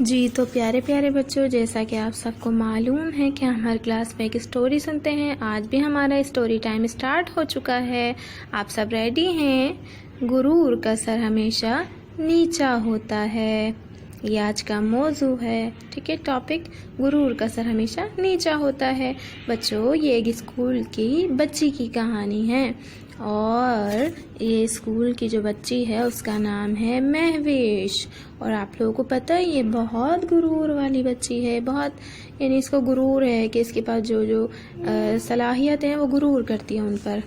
जी तो प्यारे प्यारे बच्चों, जैसा कि आप सबको मालूम है कि हम हर क्लास में एक स्टोरी सुनते हैं। आज भी हमारा स्टोरी टाइम स्टार्ट हो चुका है। आप सब रेडी हैं? गुरूर का सर हमेशा नीचा होता है, ये आज का मौजू है। ठीक है, टॉपिक गुरूर का सर हमेशा नीचा होता है। बच्चों, ये एक स्कूल की बच्ची की कहानी है और ये स्कूल की जो बच्ची है उसका नाम है महविश। और आप लोगों को पता है ये बहुत गुरूर वाली बच्ची है, बहुत यानी इसको गुरूर है कि इसके पास जो जो सलाहियत हैं वो गुरूर करती है उन पर।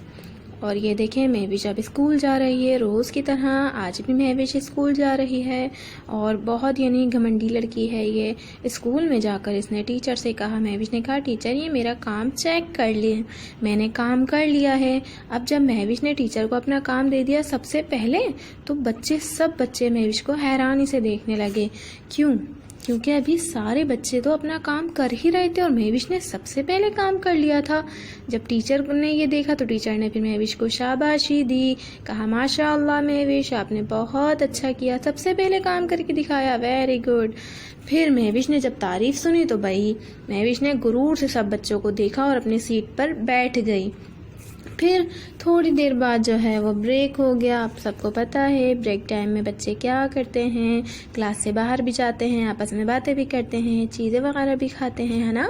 और ये देखें, महविश अब स्कूल जा रही है रोज़ की तरह। आज भी महविश स्कूल जा रही है और बहुत यानी घमंडी लड़की है ये। स्कूल में जाकर इसने टीचर से कहा, महविश ने कहा, टीचर ये मेरा काम चेक कर ले, मैंने काम कर लिया है। अब जब महविश ने टीचर को अपना काम दे दिया सबसे पहले, तो सब बच्चे महविश को हैरानी से देखने लगे। क्योंकि अभी सारे बच्चे तो अपना काम कर ही रहे थे और महविश ने सबसे पहले काम कर लिया था। जब टीचर ने ये देखा तो टीचर ने फिर महविश को शाबाशी दी, कहा माशाअल्लाह महविश, आपने बहुत अच्छा किया, सबसे पहले काम करके दिखाया, वेरी गुड। फिर महविश ने जब तारीफ सुनी तो भाई महविश ने गुरूर से सब बच्चों को देखा और अपनी सीट पर बैठ गई। फिर थोड़ी देर बाद जो है वो ब्रेक हो गया। आप सबको पता है ब्रेक टाइम में बच्चे क्या करते हैं, क्लास से बाहर भी जाते हैं, आपस में बातें भी करते हैं, चीज़ें वगैरह भी खाते हैं, है ना।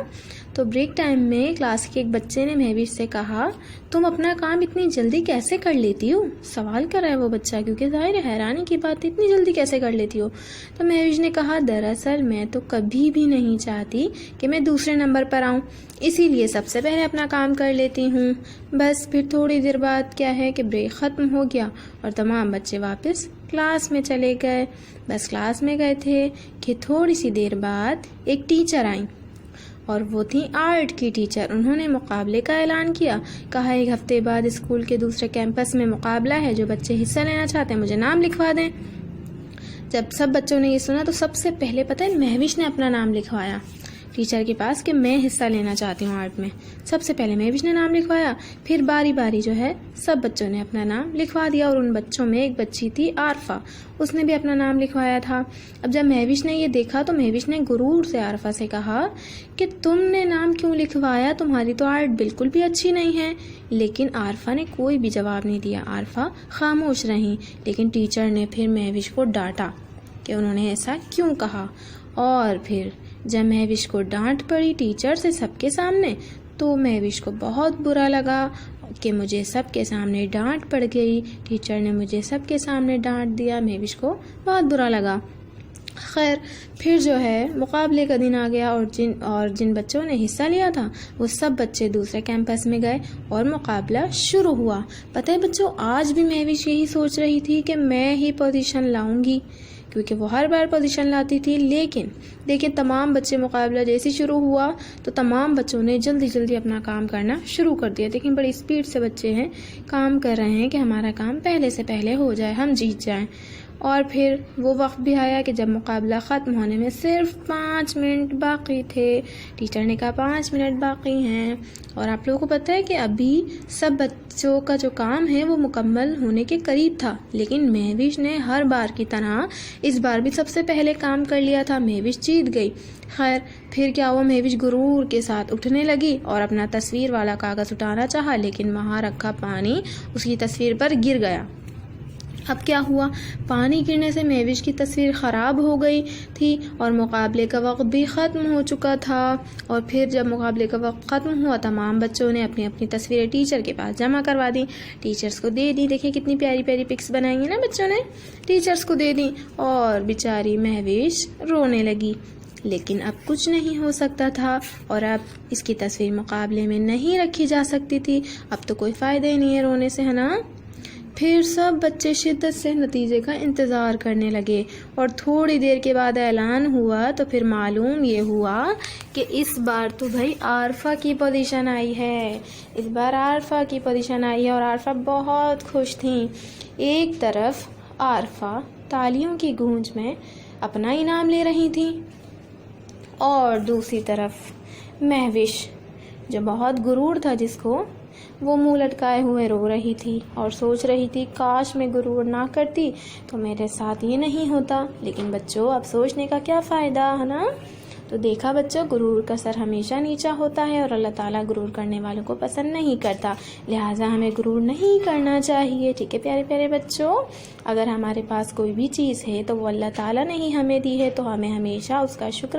तो ब्रेक टाइम में क्लास के एक बच्चे ने महविश से कहा, तुम अपना काम इतनी जल्दी कैसे कर लेती हो? सवाल कर रहा है वो बच्चा, क्योंकि जाहिर है हैरानी की बात, इतनी जल्दी कैसे कर लेती हो? तो महविश ने कहा, दरअसल मैं तो कभी भी नहीं चाहती कि मैं दूसरे नंबर पर आऊँ, इसीलिए सबसे पहले अपना काम कर लेती हूँ। बस फिर थोड़ी देर बाद क्या है कि ब्रेक ख़त्म हो गया और तमाम बच्चे वापस क्लास में चले गए। बस क्लास में गए थे कि थोड़ी सी देर बाद एक टीचर आई और वो थी आर्ट की टीचर। उन्होंने मुकाबले का ऐलान किया, कहा 1 हफ्ते बाद स्कूल के दूसरे कैंपस में मुकाबला है, जो बच्चे हिस्सा लेना चाहते हैं मुझे नाम लिखवा दें। जब सब बच्चों ने ये सुना तो सबसे पहले पता है महविश ने अपना नाम लिखवाया टीचर के पास कि मैं हिस्सा लेना चाहती हूँ आर्ट में। सबसे पहले महविश ने नाम लिखवाया, फिर बारी बारी जो है सब बच्चों ने अपना नाम लिखवा दिया और उन बच्चों में एक बच्ची थी आरफा, उसने भी अपना नाम लिखवाया था। अब जब महविश ने ये देखा तो महविश ने गुरूर से आरफा से कहा कि तुमने नाम क्यों लिखवाया, तुम्हारी तो आर्ट बिल्कुल भी अच्छी नहीं है। लेकिन आरफा ने कोई भी जवाब नहीं दिया, आरफा खामोश रही। लेकिन टीचर ने फिर महविश को डांटा कि उन्होंने ऐसा क्यों कहा। और फिर जब महविश को डांट पड़ी टीचर से सबके सामने, तो महविश को बहुत बुरा लगा कि मुझे सबके सामने डांट पड़ गई, टीचर ने मुझे सबके सामने डांट दिया। महविश को बहुत बुरा लगा। खैर, फिर जो है मुकाबले का दिन आ गया और जिन बच्चों ने हिस्सा लिया था वो सब बच्चे दूसरे कैंपस में गए और मुकाबला शुरू हुआ। पता है बच्चों, आज भी महविश यही सोच रही थी कि मैं ही पोजीशन लाऊंगी, क्योंकि वो हर बार पोजीशन लाती थी। लेकिन देखिए, तमाम बच्चे मुकाबला जैसे शुरू हुआ तो तमाम बच्चों ने जल्दी जल्दी अपना काम करना शुरू कर दिया। देखिए, बड़ी स्पीड से बच्चे हैं, काम कर रहे हैं कि हमारा काम पहले से पहले हो जाए, हम जीत जाएं। और फिर वो वक्त भी आया कि जब मुकाबला ख़त्म होने में सिर्फ 5 मिनट बाकी थे। टीचर ने कहा 5 मिनट बाकी हैं और आप लोगों को पता है कि अभी सब बच्चों का जो काम है वो मुकम्मल होने के करीब था। लेकिन महविश ने हर बार की तरह इस बार भी सबसे पहले काम कर लिया था, महविश जीत गई। खैर, फिर क्या हुआ, महविश गुरूर के साथ उठने लगी और अपना तस्वीर वाला कागज़ उठाना चाहा, लेकिन वहाँ रखा पानी उसकी तस्वीर पर गिर गया। अब क्या हुआ, पानी गिरने से महविश की तस्वीर ख़राब हो गई थी और मुकाबले का वक्त भी ख़त्म हो चुका था। और फिर जब मुकाबले का वक्त ख़त्म हुआ, तमाम बच्चों ने अपनी अपनी तस्वीरें टीचर के पास जमा करवा दी, टीचर्स को दे दी। देखिए कितनी प्यारी प्यारी पिक्स बनाई है ना बच्चों ने, टीचर्स को दे दी और बेचारी महविश रोने लगी। लेकिन अब कुछ नहीं हो सकता था और अब इसकी तस्वीर मुकाबले में नहीं रखी जा सकती थी। अब तो कोई फ़ायदा ही नहीं है रोने से, है ना। फिर सब बच्चे शिद्दत से नतीजे का इंतज़ार करने लगे और थोड़ी देर के बाद ऐलान हुआ तो फिर मालूम ये हुआ कि इस बार तो भाई आरफा की पोजीशन आई है। इस बार आरफा की पोजीशन आई है और आरफा बहुत खुश थी। एक तरफ आरफा तालियों की गूंज में अपना इनाम ले रही थी और दूसरी तरफ महविश, जो बहुत गुरूर था जिसको, वो मुंह लटकाए हुए रो रही थी और सोच रही थी काश मैं गुरूर ना करती तो मेरे साथ ये नहीं होता। लेकिन बच्चों अब सोचने का क्या फ़ायदा, है ना। तो देखा बच्चों, गुरूर का सर हमेशा नीचा होता है और अल्लाह ताला गुरूर करने वालों को पसंद नहीं करता। लिहाजा हमें गुरूर नहीं करना चाहिए। ठीक है प्यारे प्यारे बच्चों, अगर हमारे पास कोई भी चीज़ है तो वो अल्लाह ताला ने ही हमें दी है, तो हमें हमेशा उसका शुक्र